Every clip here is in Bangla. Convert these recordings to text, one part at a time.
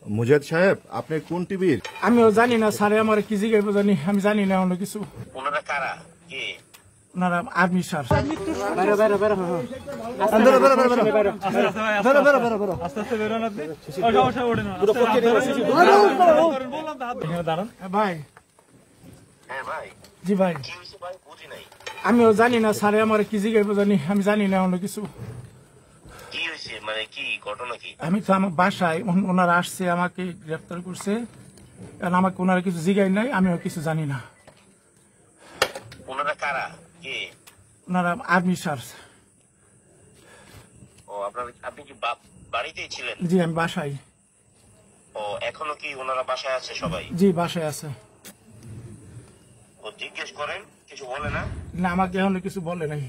মুজাহিদ সাহেব, আপনি কোন টিভির? আমিও জানি না স্যার, আমার কি জিজ্ঞাসা জানি, আমি জানি না অন্য কিছু। ওনারা কারা? কে? ওনারা আর্মি স্যার। ভাই। হ্যাঁ ভাই, জি ভাই, কি হয়েছে ভাই? বুঝি নাই। আমিও জানি না স্যার, আমার কি জিজ্ঞাসা জানি, আমি জানি না অন্য কিছু। কি হয়েছে মানে কি ঘটনা কি? আমি তো আমার বাসায়, ওনারা আসছে আমাকে গ্রেফতার করছে, কারণ আমাকে ওনারা কিছু জিজ্ঞাসা নাই, আমিও কিছু জানি না। ওনারা কারা? কে? ওনারা আর্মি স্যার। ও আপনি কি বাড়িতেই ছিলেন? জি, আমি বাসায়। ও এখনো কি ওনারা বাসায় আছে সবাই? জি, বাসায় আছে। ও জিজ্ঞেস করেন, কিছু বলে না? না, আমাকে এখনো কিছু বলে নাই।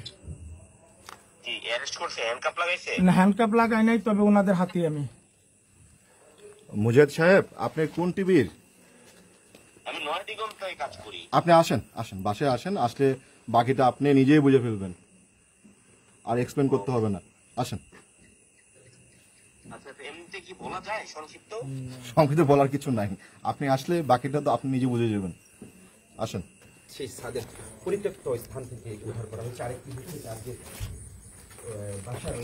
কি অ্যারেস্ট করছে? হ্যান্ডকাপ লাগাইছে? না, হ্যান্ডকাপ লাগাই নাই, তবে ওনাদের হাতে আমি। মুজাহিদ সাহেব, আপনি কোন টিভির? আমি নয়াদিগন্তায় কাজ করি। আপনি আসেন বাসায় আসেন, আসলে বাকিটা আপনি নিজেই বুঝে ফেলবেন, আর এক্সপ্লেন করতে হবে না। আসেন। আচ্ছা, এমনিতে কি বলা যায় সংক্ষিপ্ত? সংক্ষিপ্ত বলার কিছু নাই, আপনি আসলে বাকিটা তো আপনি নিজে বুঝে যাবেন। আসেন। সেই ছাদের পরিত্যক্ত স্থান থেকে উদ্ধার করা হয়েছে। আরেকটি হচ্ছে তার যে বাসায়